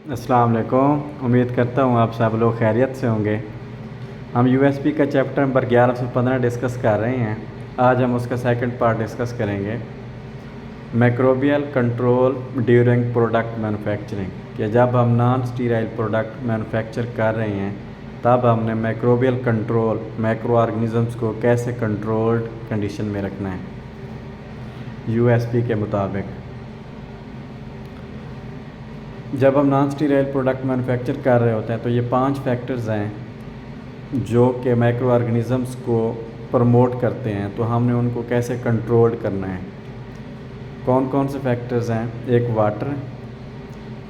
अस्सलाम वालेकुम। उम्मीद करता हूँ आप सब लोग खैरियत से होंगे। हम यूएसपी का चैप्टर नंबर 11 से 15 डिस्कस कर रहे हैं। आज हम उसका सेकंड पार्ट डिस्कस करेंगे, मैक्रोबियल कंट्रोल ड्यूरिंग प्रोडक्ट मैन्युफैक्चरिंग। कि जब हम नॉन स्टीराइल प्रोडक्ट मैन्युफैक्चर कर रहे हैं तब हमने मैक्रोबियल कंट्रोल, माइक्रो ऑर्गेनिज़म्स को कैसे कंट्रोल्ड कंडीशन में रखना है यूएसपी के मुताबिक। जब हम नॉन स्टीराइल प्रोडक्ट मैन्युफैक्चर कर रहे होते हैं तो ये 5 फैक्टर्स हैं जो कि माइक्रो ऑर्गेनिज़म्स को प्रमोट करते हैं, तो हमने उनको कैसे कंट्रोल करना है। कौन कौन से फैक्टर्स हैं? एक वाटर,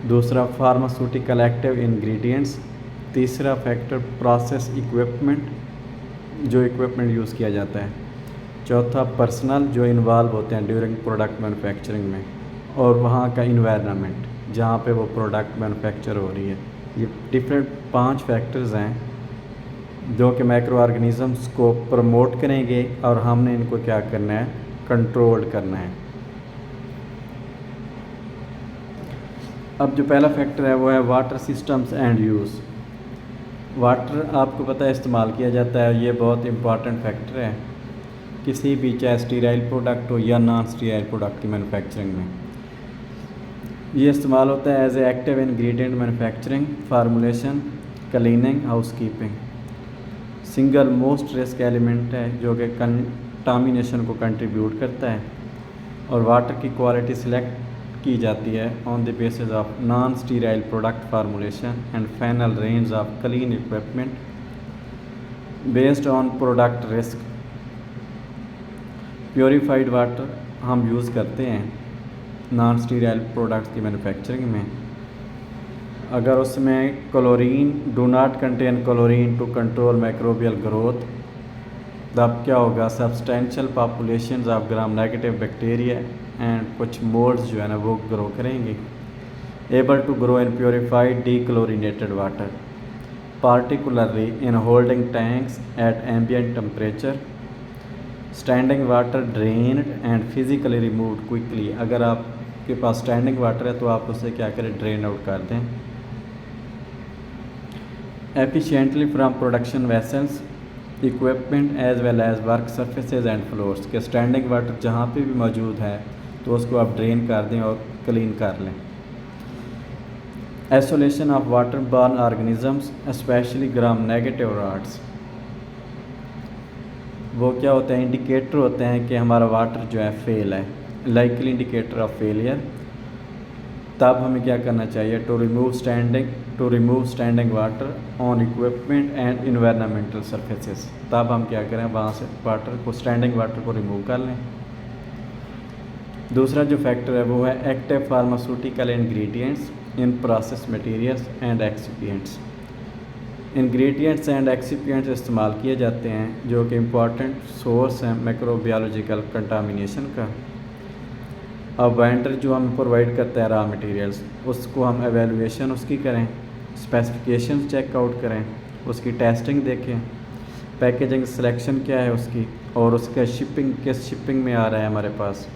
दूसरा फार्मास्यूटिकल एक्टिव इंग्रेडिएंट्स, तीसरा फैक्टर प्रोसेस इक्विपमेंट, जो इक्विपमेंट यूज़ किया जाता है, चौथा पर्सनल जो इन्वॉल्व होते हैं ड्यूरिंग प्रोडक्ट मैन्युफैक्चरिंग में, और वहाँ का इन्वायरमेंट जहाँ पे वो प्रोडक्ट मैन्युफैक्चर हो रही है। ये डिफरेंट 5 फैक्टर्स हैं जो कि माइक्रो ऑर्गेनिज़म्स को प्रमोट करेंगे और हमने इनको क्या करना है, कंट्रोल करना है। अब जो पहला फैक्टर है वो है water systems and use. Water आपको पता है इस्तेमाल किया जाता है, ये बहुत इंपॉर्टेंट फैक्टर है किसी भी, चाहे स्टीराइल प्रोडक्ट हो या नॉन स्टीराइल प्रोडक्ट की मैन्युफैक्चरिंग में। ये इस्तेमाल होता है as a active ingredient manufacturing, formulation, cleaning, housekeeping. Single most risk element है जो कि कंटामिनेशन को कंट्रीब्यूट करता है। और वाटर की क्वालिटी सिलेक्ट की जाती है on the basis of non sterile product formulation and final range of clean equipment based on product risk. Purified water हम यूज़ करते हैं नॉन स्टीराइल प्रोडक्ट्स की मैन्युफैक्चरिंग में। अगर उसमें chlorine, do not contain chlorine to control microbial growth, तब क्या होगा, substantial populations of gram negative bacteria and कुछ मोल्ड्स जो है ना वो ग्रो करेंगे। Able to grow in purified dechlorinated water, particularly in holding tanks at ambient temperature. Standing water drained and physically removed quickly. अगर आपके पास स्टैंडिंग वाटर है तो आप उसे क्या करें, ड्रेन आउट कर दें। Efficiently from production vessels, equipment as well as work surfaces and floors. के स्टैंडिंग वाटर जहाँ पे भी मौजूद है तो उसको आप ड्रेन कर दें और क्लीन कर लें। Isolation of water borne organisms specially gram negative rods. वो क्या होते हैं, इंडिकेटर होते हैं कि हमारा वाटर जो है फेल है, लाइकली इंडिकेटर ऑफ फेलियर। तब हमें क्या करना चाहिए, to remove standing water on equipment and environmental surfaces. तब हम क्या करें, वहाँ से वाटर को, स्टैंडिंग वाटर को रिमूव कर लें। दूसरा जो फैक्टर है वो है active pharmaceutical ingredients in process materials and excipients. Ingredients and excipients इस्तेमाल किए जाते हैं जो कि इम्पॉर्टेंट सोर्स हैं माइक्रोबायोलॉजिकल कंटामिनेशन का। अब वेंडर जो हमें प्रोवाइड करता है रॉ मटेरियल्स, उसको हम एवेलुएशन उसकी करें, स्पेसिफिकेशंस चेकआउट करें, उसकी टेस्टिंग देखें, पैकेजिंग सिलेक्शन क्या है उसकी, और उसका शिपिंग किस शिपिंग में आ रहा है हमारे पास,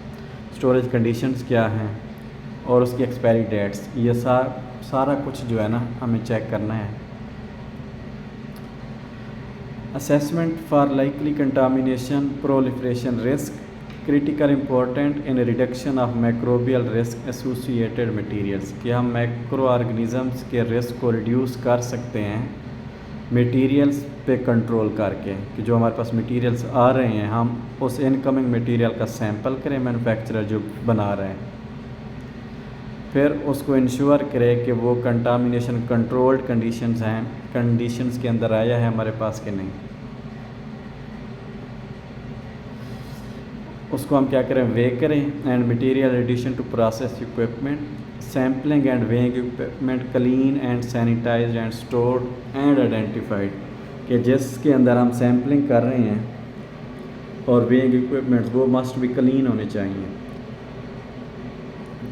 स्टोरेज कंडीशंस क्या हैं, और उसकी एक्सपायरी डेट्स। ये सारा कुछ जो है ना हमें चेक करना है। Assessment for likely contamination proliferation risk, critical important in reduction of microbial risk associated materials। कि हम माइक्रो ऑर्गेनिज़म्स के रिस्क को रिड्यूस कर सकते हैं मटेरियल्स पे कंट्रोल करके, कि जो हमारे पास मटेरियल्स आ रहे हैं हम उस इनकमिंग मटेरियल का सैंपल करें मैन्युफैक्चरर जो बना रहे हैं, फिर उसको इंश्योर करें कि वो कंटामिनेशन कंट्रोल्ड कंडीशंस हैं, कंडीशंस के अंदर आया है हमारे पास कि नहीं। उसको हम क्या करें, वे करें। And material addition to process equipment, sampling and weighing equipment clean and sanitized and stored and identified. कि जिसके अंदर हम सैम्पलिंग कर रहे हैं और वेइंग इक्विपमेंट्स वो मस्ट भी क्लीन होने चाहिए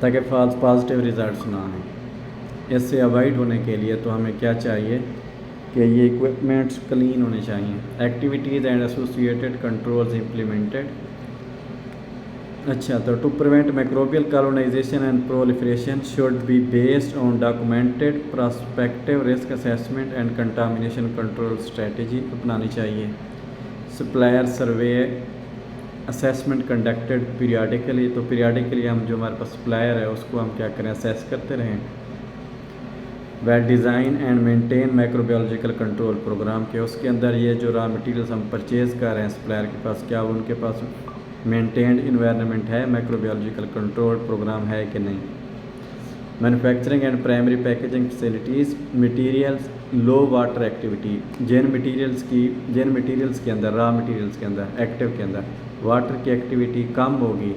ताकि फॉल्स पॉजिटिव रिजल्ट्स ना आएँ। इससे अवॉइड होने के लिए तो हमें क्या चाहिए कि ये इक्विपमेंट्स क्लीन होने चाहिए। Activities and associated controls implemented, अच्छा, तो to prevent microbial colonization and proliferation should be based on documented prospective risk assessment and contamination control strategy अपनानी चाहिए। Supplier survey assessment conducted periodically, तो पीरियाडिकली हम जो हमारे पास सप्लायर है उसको हम क्या करें, असेस करते रहें। Well design and maintain microbiological control program के उसके अंदर ये जो रॉ मटेरियल्स हम परचेज़ कर रहे हैं सप्लायर के पास, क्या उनके पास मेंटेन्ड इन्वायरमेंट है, माइक्रोबायोलॉजिकल कंट्रोल प्रोग्राम है कि नहीं। Manufacturing and primary packaging facilities materials low water activity, जिन मटेरियल्स के अंदर रॉ मटेरियल्स के अंदर एक्टिव के अंदर वाटर की एक्टिविटी कम होगी,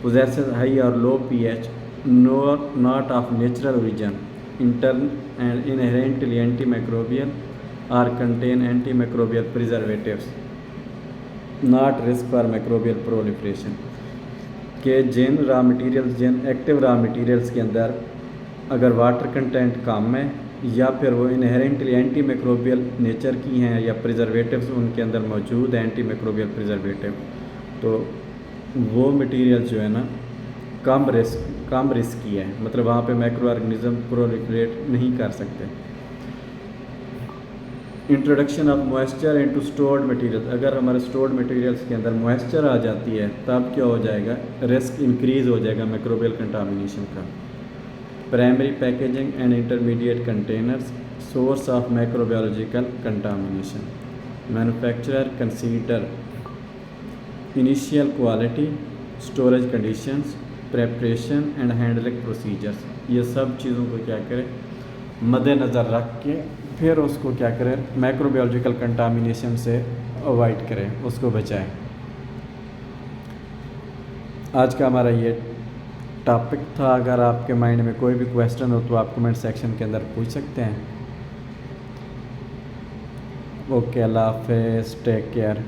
पोजेसेस हाई और low pH, not of natural origin, in turn and inherently anti microbial और contain anti microbial preservatives, not risk for microbial proliferation, के जिन एक्टिव रॉ मटेरियल्स के अंदर अगर वाटर कंटेंट कम है या फिर वो इनहेरेंटली एंटी माइक्रोबियल नेचर की हैं या प्रिजर्वेटिव्स उनके अंदर मौजूद हैं, एंटी माइक्रोबियल प्रिजर्वेटिव, तो वो मटेरियल जो है ना कम रिस्की है, मतलब वहाँ पे माइक्रो ऑर्गेनिज्म प्रोलिफरेट नहीं कर सकते। Introduction of moisture into stored material, अगर हमारे स्टोर्ड मटेरियल्स के अंदर मॉइस्चर आ जाती है तब क्या हो जाएगा, रिस्क इंक्रीज़ हो जाएगा माइक्रोबियल कंटामिनेशन का। Primary packaging and intermediate containers, source of microbiological contamination. Manufacturer consider initial quality, storage conditions, preparation and handling procedures, ये सब चीज़ों को क्या करें मद्देनज़र रख के फिर उसको क्या करें माइक्रोबायोलॉजिकल कंटामिनेशन से अवॉइड करें, उसको बचाएं। आज का हमारा ये टॉपिक था। अगर आपके माइंड में कोई भी क्वेश्चन हो तो आप कमेंट सेक्शन के अंदर पूछ सकते हैं। ओके, अल्लाह हाफ़िज़, टेक केयर।